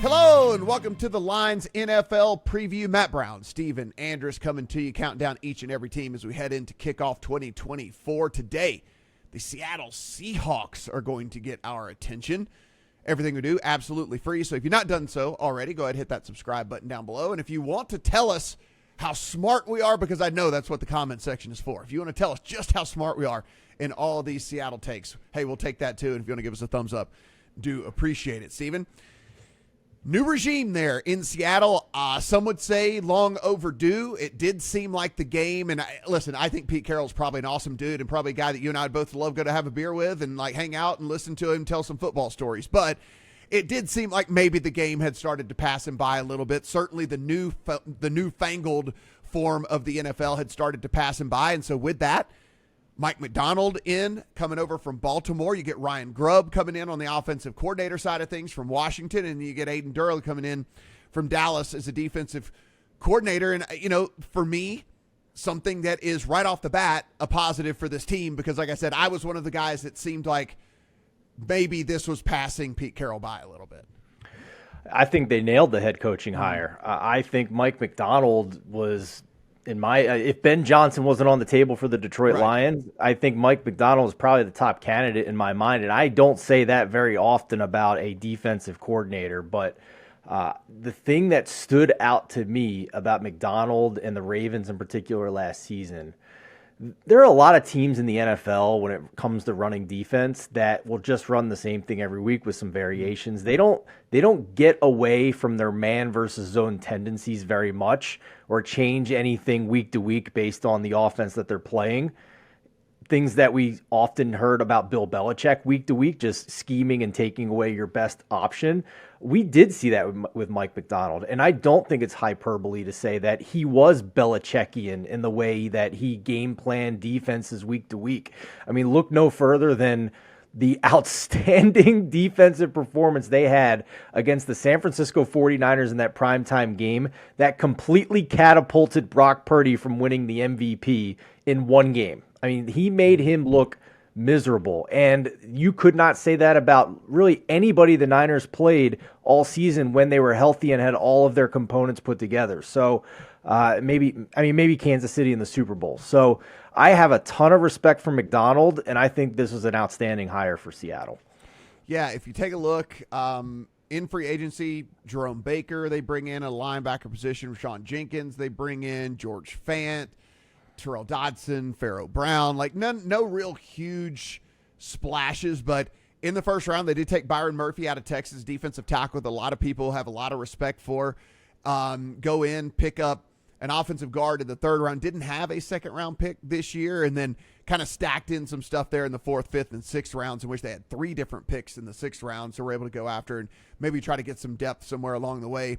Hello and welcome to the Lines NFL preview. Matt Brown, Stephen Andress coming to you, counting down each and every team as we head into kickoff 2024. Today, the Seattle Seahawks are going to get our attention. Everything we do, absolutely free. So if you've not done so already, go ahead and hit that subscribe button down below. And if you want to tell us how smart we are, because I know that's what the comment section is for. If you want to tell us just how smart we are in all of these Seattle takes, hey, we'll take that too. And if you want to give us a thumbs up, do appreciate it. Stephen? New regime there in Seattle. Some would say long overdue. It did seem like the game. And I think Pete Carroll's probably an awesome dude and probably a guy that you and I would both love go to have a beer with and like hang out and listen to him tell some football stories. But it did seem like maybe the game had started to pass him by a little bit. Certainly the newfangled form of the NFL had started to pass him by. And so with that, Mike Macdonald coming over from Baltimore. You get Ryan Grubb coming in on the offensive coordinator side of things from Washington, and you get Aiden Durrell coming in from Dallas as a defensive coordinator. And, for me, something that is right off the bat a positive for this team because, like I said, I was one of the guys that seemed like maybe this was passing Pete Carroll by a little bit. I think they nailed the head coaching hire. I think Mike Macdonald was – if Ben Johnson wasn't on the table for the Detroit Lions, I think Mike Macdonald is probably the top candidate in my mind. And I don't say that very often about a defensive coordinator, but the thing that stood out to me about Macdonald and the Ravens in particular last season, there are a lot of teams in the NFL when it comes to running defense that will just run the same thing every week with some variations. They don't get away from their man versus zone tendencies very much or change anything week to week based on the offense that they're playing. Things that we often heard about Bill Belichick week to week, just scheming and taking away your best option. We did see that with Mike Macdonald, and I don't think it's hyperbole to say that he was Belichickian in the way that he game planned defenses week to week. I mean, look no further than the outstanding defensive performance they had against the San Francisco 49ers in that primetime game that completely catapulted Brock Purdy from winning the MVP in one game. I mean, he made him look miserable, and you could not say that about really anybody the Niners played all season when they were healthy and had all of their components put together. So maybe Kansas City in the Super Bowl. So I have a ton of respect for Macdonald, and I think this was an outstanding hire for Seattle. Yeah, if you take a look in free agency, Jerome Baker, they bring in a linebacker position, Rashawn Jenkins, they bring in George Fant, Terrell Dodson, Pharaoh Brown, like no real huge splashes, but in the first round, they did take Byron Murphy out of Texas, defensive tackle that a lot of people have a lot of respect for. Go in, pick up an offensive guard in the third round, didn't have a second round pick this year, and then kind of stacked in some stuff there in the fourth, fifth, and sixth rounds in which they had three different picks in the sixth round, so we're able to go after and maybe try to get some depth somewhere along the way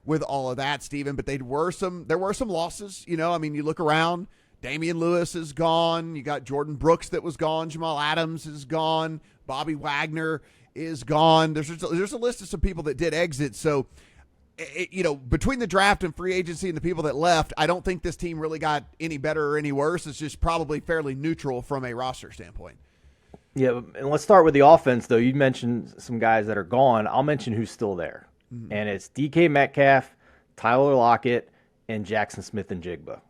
with all of that, Stephen. But there were some losses. You look around, Damian Lewis is gone. You got Jordan Brooks that was gone. Jamal Adams is gone. Bobby Wagner is gone. There's a list of some people that did exit. So, between the draft and free agency and the people that left, I don't think this team really got any better or any worse. It's just probably fairly neutral from a roster standpoint. Yeah, and let's start with the offense, though. You mentioned some guys that are gone. I'll mention who's still there. Mm-hmm. And it's DK Metcalf, Tyler Lockett, and Jackson Smith-Njigba.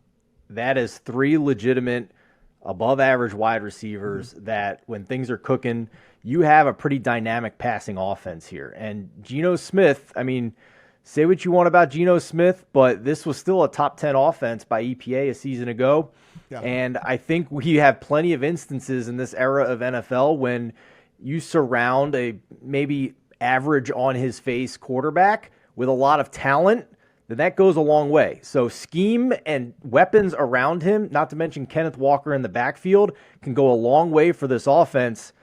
That is three legitimate above-average wide receivers that when things are cooking, you have a pretty dynamic passing offense here. And Geno Smith, say what you want about Geno Smith, but this was still a top 10 offense by EPA a season ago. Yeah. And I think we have plenty of instances in this era of NFL when you surround a maybe average on his face quarterback with a lot of talent, then that goes a long way. So scheme and weapons around him, not to mention Kenneth Walker in the backfield, can go a long way for this offense.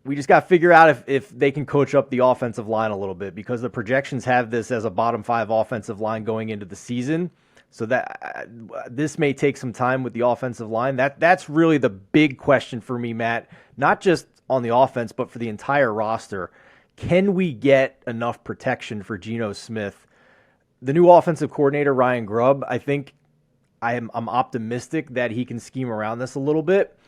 We just got to figure out if they can coach up the offensive line a little bit because the projections have this as a bottom five offensive line going into the season. So that this may take some time with the offensive line. That's really the big question for me, Matt, not just on the offense, but for the entire roster. Can we get enough protection for Geno Smith? The new offensive coordinator, Ryan Grubb, I think I'm optimistic that he can scheme around this a little bit.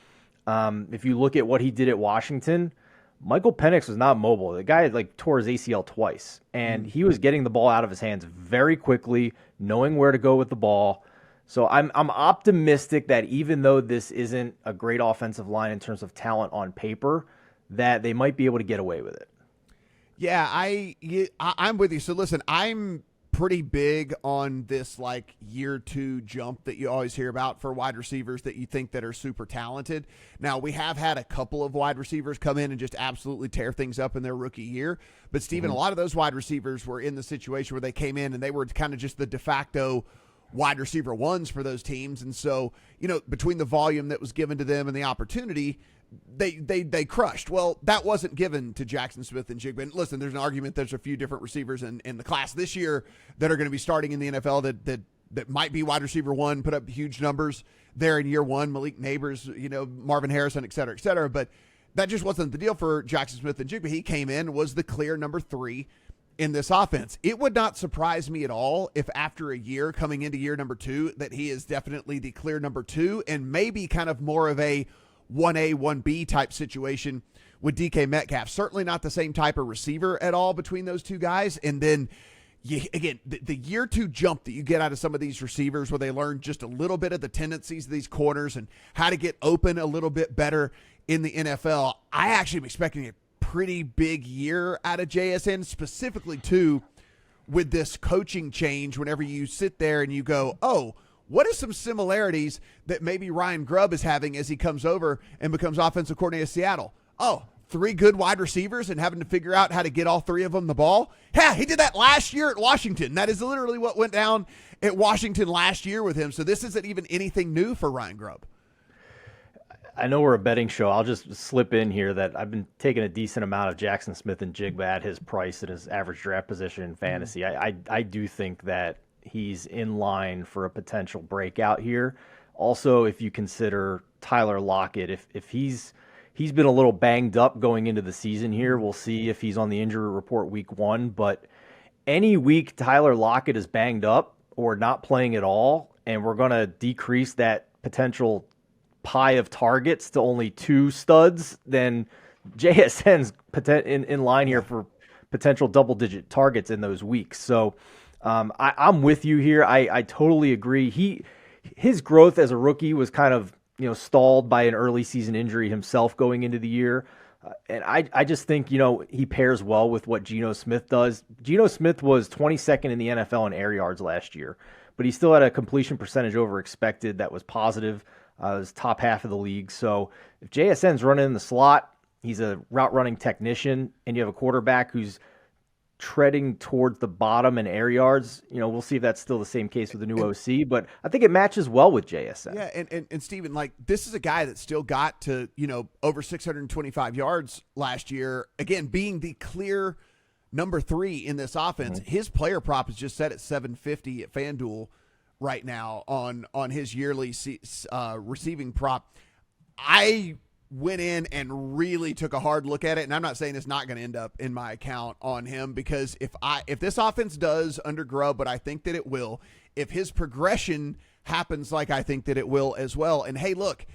If you look at what he did at Washington, Michael Penix was not mobile. The guy tore his ACL twice, and he was getting the ball out of his hands very quickly, knowing where to go with the ball. So I'm optimistic that even though this isn't a great offensive line in terms of talent on paper, that they might be able to get away with it. Yeah, I'm with you. So listen, I'm pretty big on this year 2 jump that you always hear about for wide receivers that you think that are super talented. Now, we have had a couple of wide receivers come in and just absolutely tear things up in their rookie year. But Stephen, a lot of those wide receivers were in the situation where they came in and they were kind of just the de facto wide receiver ones for those teams. And so, between the volume that was given to them and the opportunity, they crushed. Well, that wasn't given to Jackson Smith and Jigba. And listen, there's an argument there's a few different receivers in the class this year that are going to be starting in the NFL that might be wide receiver 1, put up huge numbers there in year 1, Malik Neighbors, Marvin Harrison, et cetera, et cetera. But that just wasn't the deal for Jackson Smith and Jigba. He came in, was the clear number 3 in this offense. It would not surprise me at all if after a year, coming into year number 2, that he is definitely the clear number 2 and maybe kind of more of a 1A, 1B type situation with DK Metcalf. Certainly not the same type of receiver at all between those two guys. And then, the year 2 jump that you get out of some of these receivers where they learn just a little bit of the tendencies of these corners and how to get open a little bit better in the NFL, I actually am expecting a pretty big year out of JSN, specifically, too, with this coaching change whenever you sit there and you go, oh, what are some similarities that maybe Ryan Grubb is having as he comes over and becomes offensive coordinator of Seattle? Oh, 3 good wide receivers and having to figure out how to get all 3 of them the ball? Yeah, he did that last year at Washington. That is literally what went down at Washington last year with him. So this isn't even anything new for Ryan Grubb. I know we're a betting show. I'll just slip in here that I've been taking a decent amount of Jackson Smith and Jigba at his price and his average draft position in fantasy. I do think that he's in line for a potential breakout here. Also, if you consider Tyler Lockett, if he's been a little banged up going into the season here, we'll see if he's on the injury report week 1. But any week Tyler Lockett is banged up or not playing at all, and we're going to decrease that potential pie of targets to only 2 studs, then JSN's in line here for potential double-digit targets in those weeks. So I'm with you here. I totally agree. His growth as a rookie was kind of stalled by an early season injury himself going into the year. And I just think, he pairs well with what Geno Smith does. Geno Smith was 22nd in the NFL in air yards last year, but he still had a completion percentage over expected that was positive. It was top half of the league. So if JSN's running in the slot, he's a route running technician, and you have a quarterback who's treading towards the bottom in air yards, we'll see if that's still the same case with the new OC, but I think it matches well with JSN. Yeah, and Stephen, this is a guy that still got to, over 625 yards last year. Again, being the clear number 3 in this offense. His player prop is just set at 750 at FanDuel right now on his yearly receiving prop. I went in and really took a hard look at it, and I'm not saying it's not going to end up in my account on him, because if this offense does under Grubb, but I think that it will, if his progression happens like I think that it will as well, and hey, look,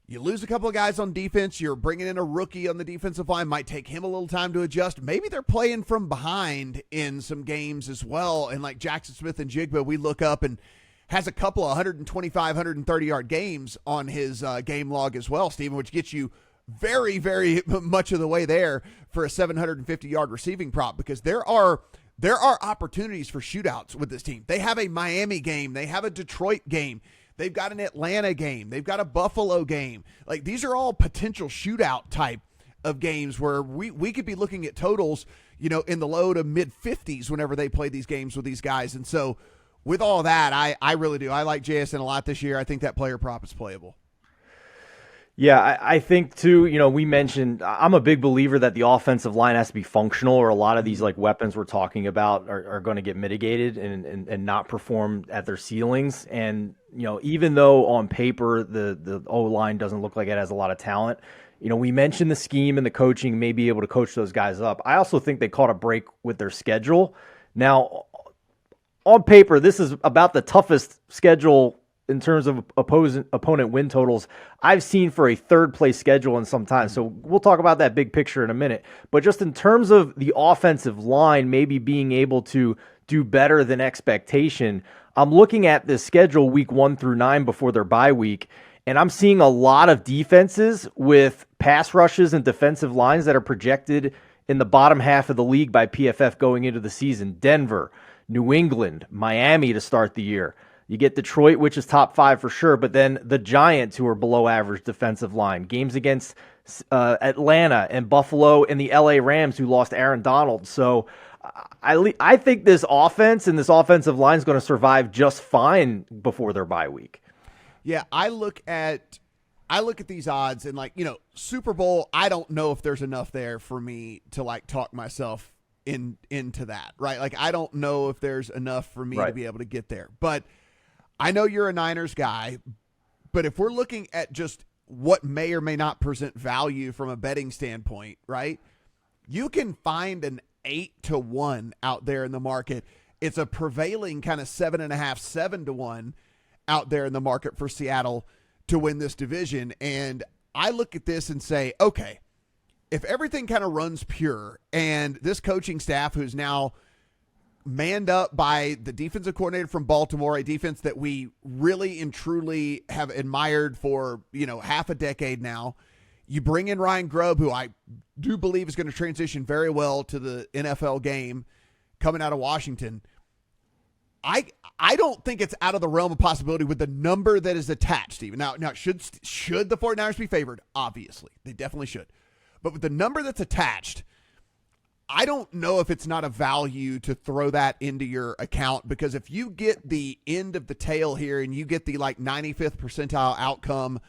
you lose a couple of guys on defense, you're bringing in a rookie on the defensive line, might take him a little time to adjust. Maybe they're playing from behind in some games as well, and like Jackson Smith and Jigba, we look up and has a couple of 125, 130-yard games on his game log as well, Stephen, which gets you very, very much of the way there for a 750-yard receiving prop, because there are opportunities for shootouts with this team. They have a Miami game. They have a Detroit game. They've got an Atlanta game. They've got a Buffalo game. These are all potential shootout type of games where we could be looking at totals, in the low to mid-50s whenever they play these games with these guys. And so with all that, I really do. I like JSN a lot this year. I think that player prop is playable. Yeah, I think too, we mentioned, I'm a big believer that the offensive line has to be functional, or a lot of these weapons we're talking about are going to get mitigated and not perform at their ceilings. And, even though on paper the O-line doesn't look like it has a lot of talent, we mentioned the scheme and the coaching may be able to coach those guys up. I also think they caught a break with their schedule. Now, on paper, this is about the toughest schedule in terms of opponent win totals I've seen for a third place schedule in some time. So we'll talk about that big picture in a minute. But just in terms of the offensive line maybe being able to do better than expectation, I'm looking at this schedule week 1 through 9 before their bye week, and I'm seeing a lot of defenses with pass rushes and defensive lines that are projected in the bottom half of the league by PFF going into the season. Denver, New England, Miami to start the year. You get Detroit, which is top 5 for sure, but then the Giants, who are below average defensive line. Games against Atlanta and Buffalo and the LA Rams, who lost Aaron Donald. So I think this offense and this offensive line is going to survive just fine before their bye week. Yeah, I look at these odds and, like, you know, Super Bowl, I don't know if there's enough there for me to, like, talk myself into that, right? Like, I don't know if there's enough for me to be able to get there. But I know you're a Niners guy, but if we're looking at just what may or may not present value from a betting standpoint, right? You can find an 8-1 out there in the market. It's a prevailing kind of 7.5, 7-1 out there in the market for Seattle to win this division. And I look at this and say, okay, if everything kind of runs pure and this coaching staff, who's now manned up by the defensive coordinator from Baltimore, a defense that we really and truly have admired for, you know, half a decade now. You bring in Ryan Grubb, who I do believe is going to transition very well to the NFL game coming out of Washington. I don't think it's out of the realm of possibility with the number that is attached, Stephen. Now should the 49ers be favored? Obviously. They definitely should. But with the number that's attached, I don't know if it's not a value to throw that into your account, because if you get the end of the tail here and you get the like 95th percentile outcome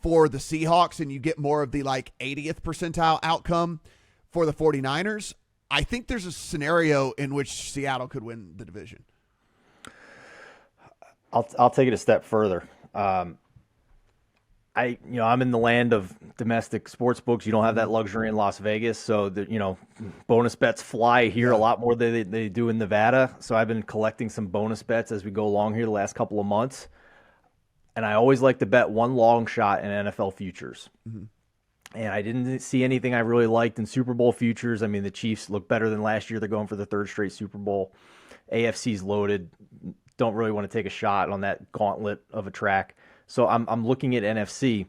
for the Seahawks and you get more of the like 80th percentile outcome for the 49ers, I think there's a scenario in which Seattle could win the division. I'll take it a step further. I'm in the land of domestic sports books. You don't have that luxury in Las Vegas, so bonus bets fly here a lot more than they do in Nevada. So I've been collecting some bonus bets as we go along here the last couple of months, and I always like to bet one long shot in NFL futures. Mm-hmm. And I didn't see anything I really liked in Super Bowl futures. I mean, the Chiefs look better than last year. They're going for the third straight Super Bowl. AFC's loaded. Don't really want to take a shot on that gauntlet of a track. So I'm looking at NFC.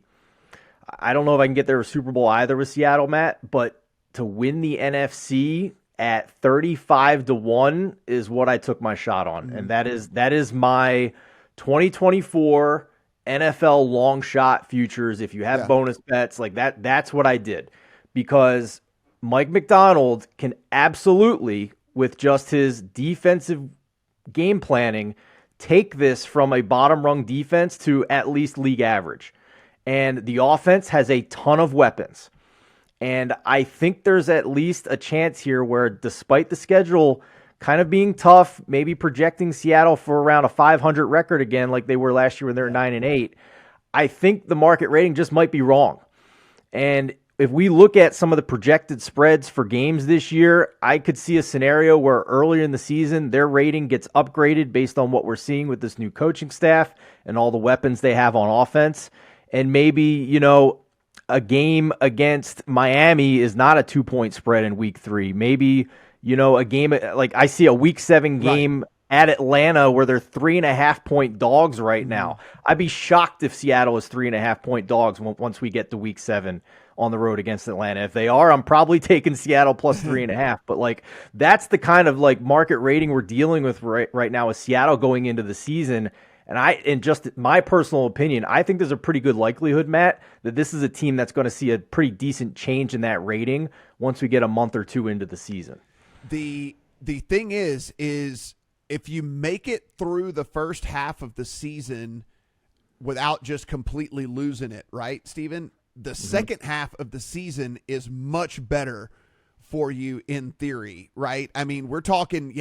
I don't know if I can get there with Super Bowl either with Seattle, Matt, but to win the NFC at 35-1 is what I took my shot on. Mm-hmm. And that is my 2024 NFL long shot futures. If you have bonus bets like that, that's what I did, because Mike Macdonald can absolutely, with just his defensive game planning, take this from a bottom rung defense to at least league average. And the offense has a ton of weapons. And I think there's at least a chance here where, despite the schedule kind of being tough, maybe projecting Seattle for around a 500 record again, like they were last year when they were 9-8, I think the market rating just might be wrong. And if we look at some of the projected spreads for games this year, I could see a scenario where earlier in the season, their rating gets upgraded based on what we're seeing with this new coaching staff and all the weapons they have on offense. And maybe, a game against Miami is not a 2-point spread in week 3. Maybe, a game, like I see a week 7 game at Atlanta where they're 3.5-point dogs right now. I'd be shocked if Seattle is 3.5-point dogs once we get to week 7 on the road against Atlanta. If they are, I'm probably taking Seattle plus 3.5. But that's the kind of market rating we're dealing with right now with Seattle going into the season. And in just my personal opinion, I think there's a pretty good likelihood, Matt, that this is a team that's going to see a pretty decent change in that rating once we get a month or two into the season. The thing is if you make it through the first half of the season without just completely losing it, right, Stephen? The second half of the season is much better for you in theory, right? I mean, we're talking,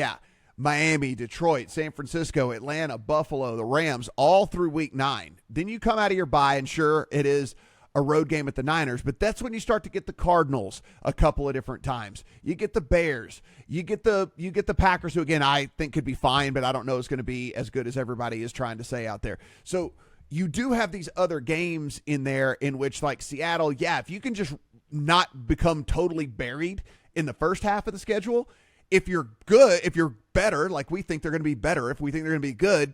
Miami, Detroit, San Francisco, Atlanta, Buffalo, the Rams, all through week 9. Then you come out of your bye, and sure, it is a road game at the Niners, but that's when you start to get the Cardinals a couple of different times. You get the Bears, you get the Packers, who again I think could be fine, but I don't know is going to be as good as everybody is trying to say out there. So you do have these other games in there in which, like Seattle, if you can just not become totally buried in the first half of the schedule, if you're good, if you're better, like we think they're going to be better, if we think they're going to be good,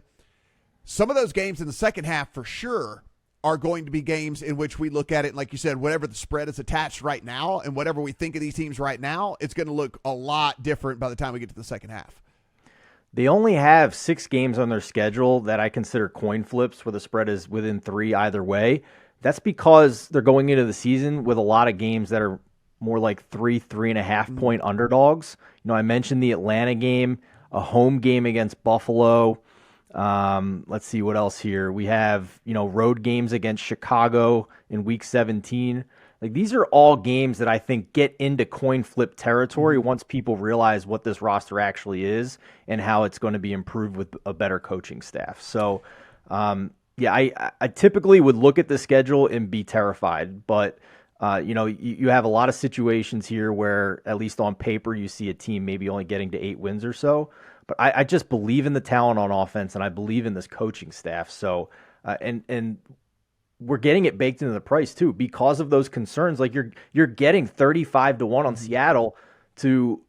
some of those games in the second half for sure are going to be games in which we look at it, like you said, whatever the spread is attached right now and whatever we think of these teams right now, it's going to look a lot different by the time we get to the second half. They only have 6 games on their schedule that I consider coin flips where the spread is within 3 either way. That's because they're going into the season with a lot of games that are more like 3.5 point underdogs. I mentioned the Atlanta game, a home game against Buffalo. Let's see what else here. We have, road games against Chicago in week 17. Like, these are all games that I think get into coin flip territory once people realize what this roster actually is and how it's going to be improved with a better coaching staff. So, I typically would look at the schedule and be terrified, but you have a lot of situations here where, at least on paper, you see a team maybe only getting to 8 wins or so. But I just believe in the talent on offense, and I believe in this coaching staff. So, and we're getting it baked into the price too because of those concerns. Like you're getting 35-1 on Seattle to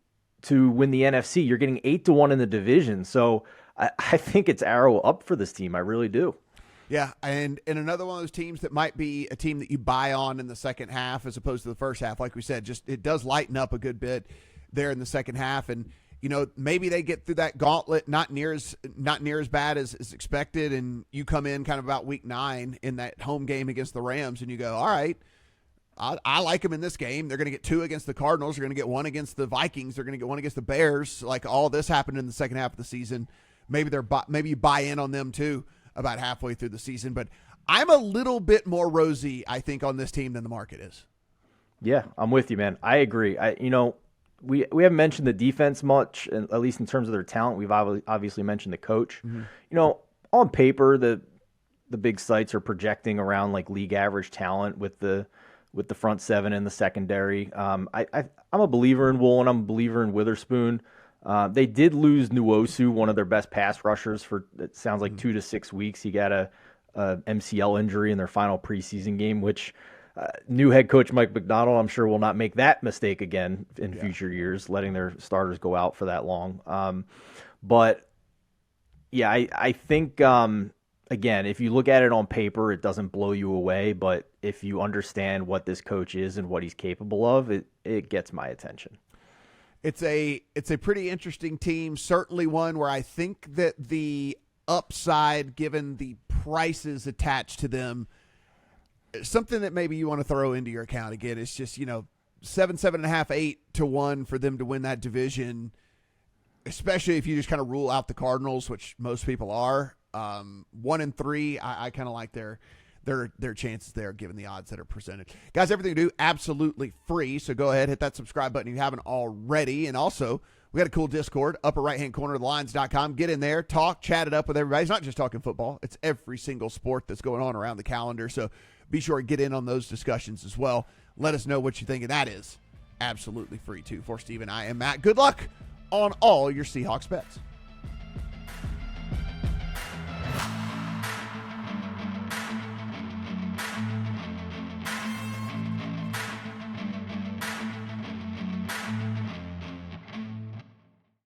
win the NFC. You're getting 8-1 in the division. So I think it's arrow up for this team. I really do. Yeah, and another one of those teams that might be a team that you buy on in the second half as opposed to the first half. Like we said, just it does lighten up a good bit there in the second half, and maybe they get through that gauntlet not near as bad as expected, and you come in kind of about week 9 in that home game against the Rams, and you go, all right, I like them in this game. They're going to get 2 against the Cardinals. They're going to get 1 against the Vikings. They're going to get 1 against the Bears. Like, all this happened in the second half of the season. Maybe you buy in on them too about halfway through the season. But I'm a little bit more rosy, I think, on this team than the market is. Yeah, I'm with you, man. I agree. We haven't mentioned the defense much, at least in terms of their talent. We've obviously mentioned the coach. On paper, the big sites are projecting around like league average talent with the front 7 and the secondary. I'm a believer in Woolen. I'm a believer in Witherspoon. They did lose Nwosu, one of their best pass rushers, for it sounds like 2 to 6 weeks. He got a MCL injury in their final preseason game, which new head coach Mike Macdonald, I'm sure, will not make that mistake again in future years, letting their starters go out for that long. I think, again, if you look at it on paper, it doesn't blow you away. But if you understand what this coach is and what he's capable of, it gets my attention. It's a pretty interesting team, certainly one where I think that the upside, given the prices attached to them, something that maybe you want to throw into your account again. It's just, 7.5, 8-1 for them to win that division, especially if you just kind of rule out the Cardinals, which most people are. 1-3, I kind of like their chances there given the odds that are presented. Guys, everything you do, absolutely free. So go ahead, hit that subscribe button if you haven't already. And also, we got a cool Discord, upper right-hand corner of TheLines.com. Get in there, talk, chat it up with everybody. It's not just talking football. It's every single sport that's going on around the calendar. So be sure to get in on those discussions as well. Let us know what you think, and that is absolutely free, too. For Stephen, I am Matt. Good luck on all your Seahawks bets.